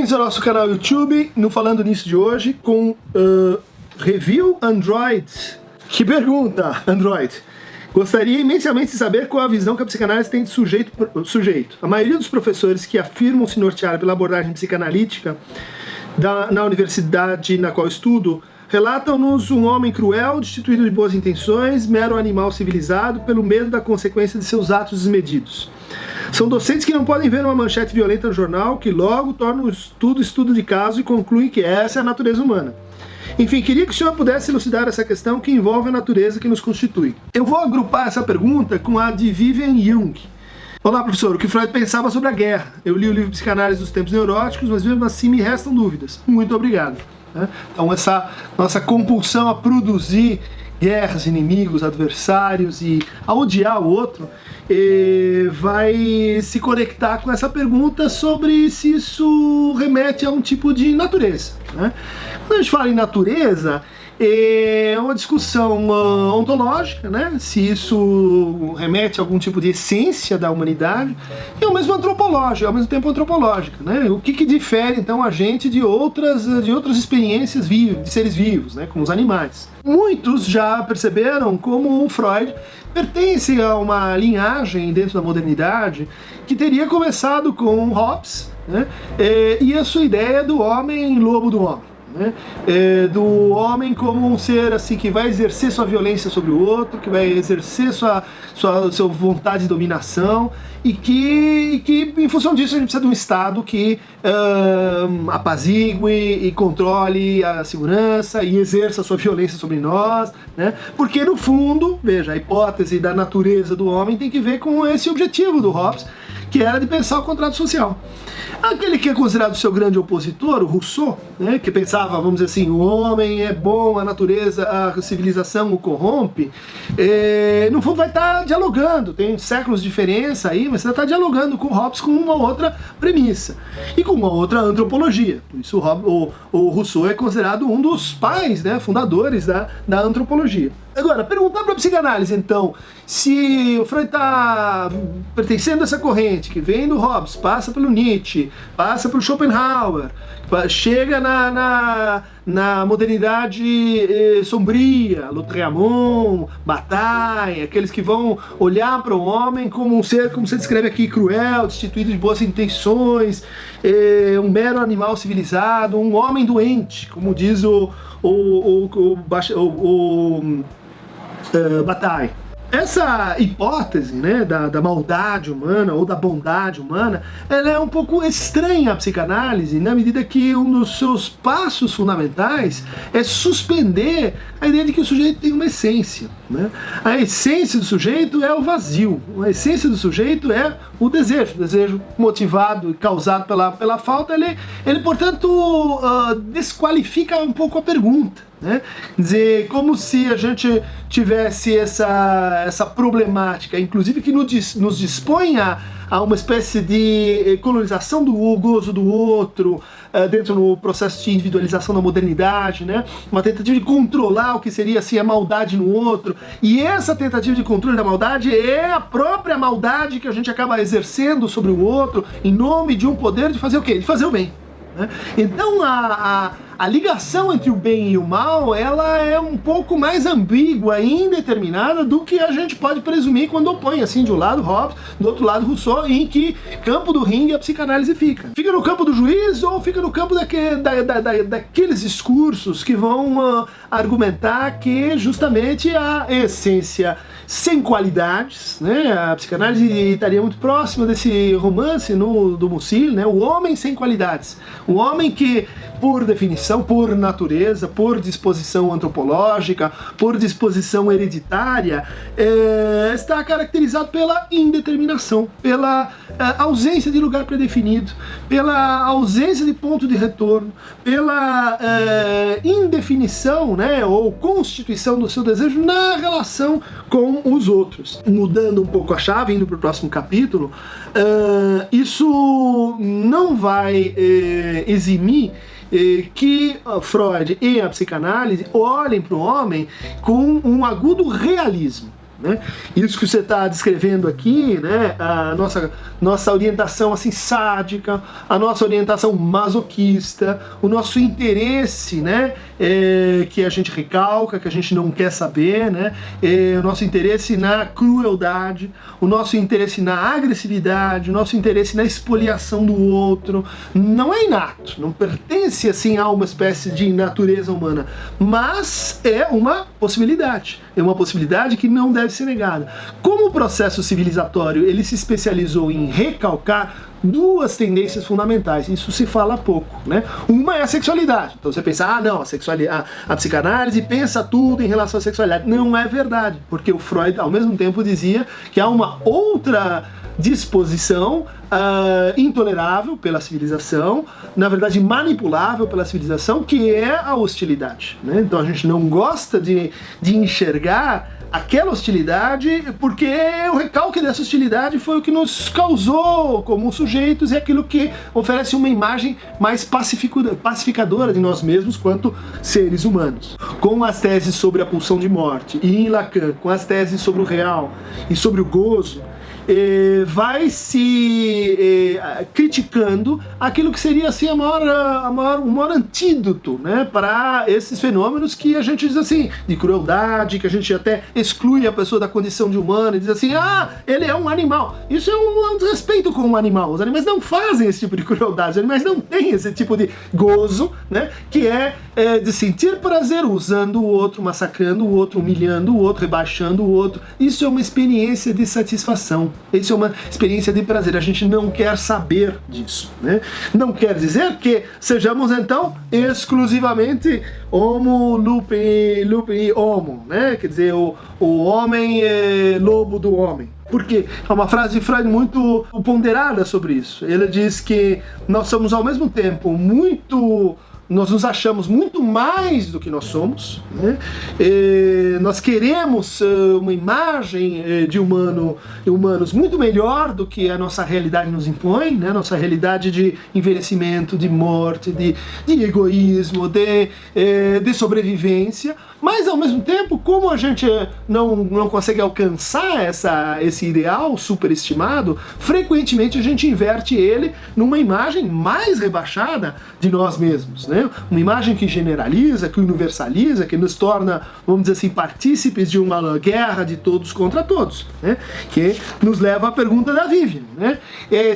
Bem-vindos ao nosso canal YouTube, no Falando Nisso de hoje, com Review Android. Que pergunta, Android! Gostaria imensamente de saber qual a visão que a psicanálise tem de sujeito. A maioria dos professores que afirmam se nortear pela abordagem psicanalítica na universidade na qual estudo, relatam-nos um homem cruel, destituído de boas intenções, mero animal civilizado, pelo medo da consequência de seus atos desmedidos. São docentes que não podem ver uma manchete violenta no jornal, que logo tornam o estudo de caso e concluem que essa é a natureza humana. Enfim, queria que o senhor pudesse elucidar essa questão que envolve a natureza que nos constitui. Eu vou agrupar essa pergunta com a de Vivian Jung. Olá, professor, o que Freud pensava sobre a guerra? Eu li o livro Psicanálise dos Tempos Neuróticos, mas mesmo assim me restam dúvidas. Muito obrigado. Então essa nossa compulsão a produzir guerras, inimigos, adversários e a odiar o outro vai se conectar com essa pergunta sobre se isso remete a um tipo de natureza. Quando a gente fala em natureza, é uma discussão ontológica, né? Se isso remete a algum tipo de essência da humanidade, e ao mesmo tempo antropológica, né? O que difere então a gente de outras experiências de seres vivos, né? Como os animais. Muitos já perceberam como o Freud pertence a uma linhagem dentro da modernidade que teria começado com Hobbes, né? E a sua ideia do homem lobo do homem. Do homem como um ser assim que vai exercer sua violência sobre o outro, que vai exercer sua vontade de dominação e que em função disso a gente precisa de um Estado que apazigue e controle a segurança e exerça sua violência sobre nós, né? Porque no fundo, veja, a hipótese da natureza do homem tem que ver com esse objetivo do Hobbes, que era de pensar o contrato social. Aquele que é considerado seu grande opositor, o Rousseau, né, que pensava, vamos dizer assim, o homem é bom, a natureza, a civilização o corrompe, no fundo vai estar dialogando, tem séculos de diferença aí, mas você está dialogando com Hobbes com uma outra premissa e com uma outra antropologia. Por isso o Rousseau é considerado um dos pais, né, fundadores da antropologia. Agora, perguntar para a psicanálise, então, se o Freud está pertencendo a essa corrente, que vem do Hobbes, passa pelo Nietzsche, passa pelo Schopenhauer, chega na modernidade sombria, Lautréamont, Bataille, aqueles que vão olhar para o homem como um ser, como você descreve aqui, cruel, destituído de boas intenções, um mero animal civilizado, um homem doente, como diz Bataille. Essa hipótese, né, da maldade humana ou da bondade humana, ela é um pouco estranha à psicanálise, na medida que um dos seus passos fundamentais é suspender a ideia de que o sujeito tem uma essência, né? A essência do sujeito é o vazio, a essência do sujeito é o desejo motivado e causado pela falta, ele portanto desqualifica um pouco a pergunta. Né? Dizer, como se a gente tivesse essa problemática, inclusive que nos dispõe a uma espécie de colonização do gozo do outro, dentro do processo de individualização da modernidade, né? Uma tentativa de controlar o que seria assim, a maldade no outro, e essa tentativa de controle da maldade é a própria maldade que a gente acaba exercendo sobre o outro em nome de um poder de fazer o quê? De fazer o bem. Então a ligação entre o bem e o mal, ela é um pouco mais ambígua e indeterminada do que a gente pode presumir quando opõe, assim, de um lado Hobbes, do outro lado Rousseau, em que campo do ringue a psicanálise fica. Fica no campo do juiz ou fica no campo daqueles discursos que vão argumentar que justamente a essência sem qualidades, né? A psicanálise estaria muito próxima desse romance do Musil, né? O homem sem qualidades. O homem que, por definição, por natureza, por disposição antropológica, por disposição hereditária, está caracterizado pela indeterminação, pela ausência de lugar predefinido, pela ausência de ponto de retorno, pela indefinição, né, ou constituição do seu desejo na relação com os outros. Mudando um pouco a chave, indo para o próximo capítulo, isso não vai eximir que Freud e a psicanálise olhem para o homem com um agudo realismo. né? Isso que você está descrevendo aqui, né? A nossa orientação assim sádica, a nossa orientação masoquista, o nosso interesse, né? Que a gente recalca, que a gente não quer saber, né? O nosso interesse na crueldade, o nosso interesse na agressividade, o nosso interesse na expoliação do outro, não é inato, não pertence assim a uma espécie de natureza humana, mas é uma possibilidade que não deve ser negada. Como o processo civilizatório ele se especializou em recalcar duas tendências fundamentais, isso se fala pouco, né? Uma é a sexualidade. Então você pensa, não, a psicanálise pensa tudo em relação à sexualidade. Não é verdade, porque o Freud ao mesmo tempo dizia que há uma outra disposição intolerável pela civilização, na verdade manipulável pela civilização, que é a hostilidade, né? Então a gente não gosta de enxergar aquela hostilidade, porque o recalque dessa hostilidade foi o que nos causou como sujeitos e aquilo que oferece uma imagem mais pacificadora de nós mesmos quanto seres humanos. Com as teses sobre a pulsão de morte e em Lacan, com as teses sobre o real e sobre o gozo, vai se criticando aquilo que seria assim o maior antídoto, né, para esses fenômenos que a gente diz assim, de crueldade, que a gente até exclui a pessoa da condição de humano e diz assim, ele é um animal. Isso é um desrespeito com o animal. Os animais não fazem esse tipo de crueldade, os animais não têm esse tipo de gozo, né, que é de sentir prazer usando o outro, massacrando o outro, humilhando o outro, rebaixando o outro. Isso é uma experiência de satisfação. Isso é uma experiência de prazer. A gente não quer saber disso, né? Não quer dizer que sejamos então exclusivamente homo lupi homo, né? Quer dizer, o homem é lobo do homem. Porque é uma frase de Freud muito ponderada sobre isso. Ele diz que nós somos ao mesmo tempo nós nos achamos muito mais do que nós somos, né? Nós queremos uma imagem de humanos muito melhor do que a nossa realidade nos impõe, né? Nossa realidade de envelhecimento, de morte, de egoísmo, de sobrevivência. Mas ao mesmo tempo, como a gente não consegue alcançar esse ideal superestimado, frequentemente a gente inverte ele numa imagem mais rebaixada de nós mesmos, né? Uma imagem que generaliza, que universaliza, que nos torna, vamos dizer assim, partícipes de uma guerra de todos contra todos, né? Que nos leva à pergunta da Vivian, né?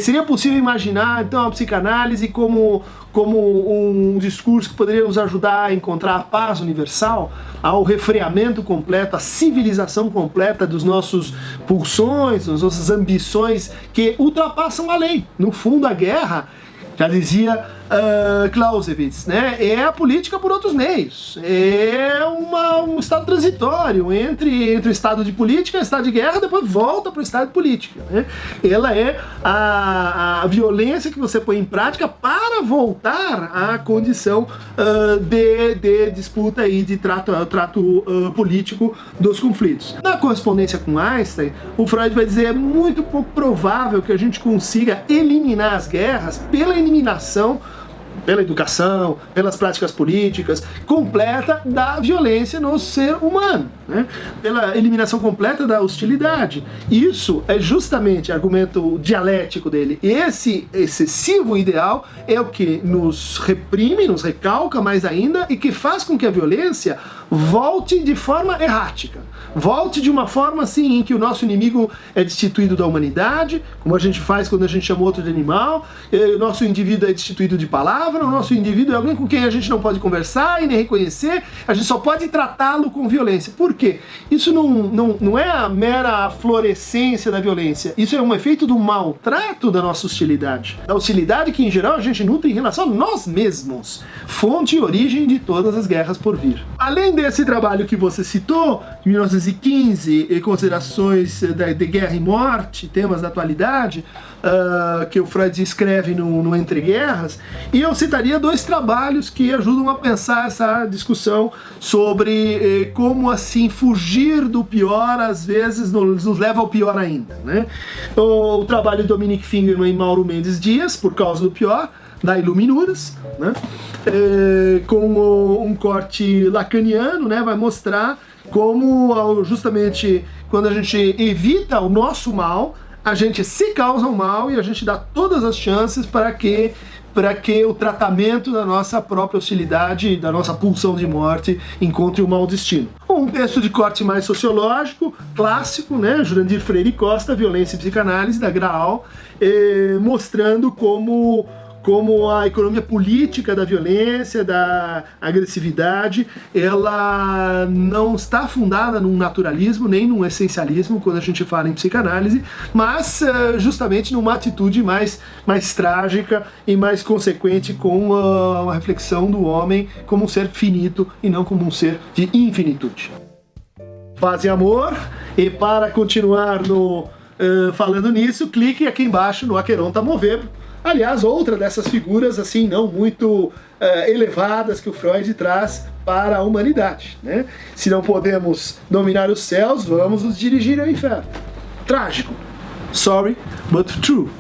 Seria possível imaginar então a psicanálise como um discurso que poderia nos ajudar a encontrar a paz universal, ao refreamento completo, à civilização completa dos nossos pulsões, das nossas ambições que ultrapassam a lei. No fundo, a guerra, já dizia Clausewitz, né? É a política por outros meios. É um estado transitório entre o estado de política e o estado de guerra, depois volta para o estado de política, né? Ela é a violência que você põe em prática para voltar à condição de disputa e de trato político dos conflitos. Na correspondência com Einstein, o Freud vai dizer é muito pouco provável que a gente consiga eliminar as guerras pela eliminação, pela educação, pelas práticas políticas, completa da violência no ser humano, né? Pela eliminação completa da hostilidade. Isso é justamente o argumento dialético dele. Esse excessivo ideal é o que nos reprime, nos recalca mais ainda e que faz com que a violência volte de forma errática. Volte de uma forma assim em que o nosso inimigo é destituído da humanidade, como a gente faz quando a gente chama outro de animal, o nosso indivíduo é destituído de palavra, o nosso indivíduo é alguém com quem a gente não pode conversar e nem reconhecer, a gente só pode tratá-lo com violência. Por quê? Isso não é a mera florescência da violência, isso é um efeito do maltrato da nossa hostilidade. Da hostilidade que em geral a gente nutre em relação a nós mesmos, fonte e origem de todas as guerras por vir. Além desse trabalho que você citou, de 1915, considerações de guerra e morte, temas da atualidade, que o Freud escreve no Entre Guerras, e eu citaria dois trabalhos que ajudam a pensar essa discussão sobre como assim fugir do pior às vezes nos leva ao pior ainda, né? O trabalho de Dominic Fingerman e Mauro Mendes Dias, Por Causa do Pior, da Iluminuras, né? Com um corte lacaniano, né? Vai mostrar como justamente quando a gente evita o nosso mal, a gente se causa o mal e a gente dá todas as chances para que o tratamento da nossa própria hostilidade, da nossa pulsão de morte, encontre um mau destino. Um texto de corte mais sociológico, clássico, né? Jurandir Freire Costa, Violência e Psicanálise, da Graal, mostrando como a economia política da violência, da agressividade, ela não está fundada num naturalismo, nem num essencialismo, quando a gente fala em psicanálise, mas justamente numa atitude mais trágica e mais consequente com a reflexão do homem como um ser finito e não como um ser de infinitude. Paz e amor, e para continuar falando nisso, clique aqui embaixo no Aqueronta Movebo. Aliás, outra dessas figuras assim não muito elevadas que o Freud traz para a humanidade, né? Se não podemos dominar os céus, vamos nos dirigir ao inferno. Trágico. Sorry, but true.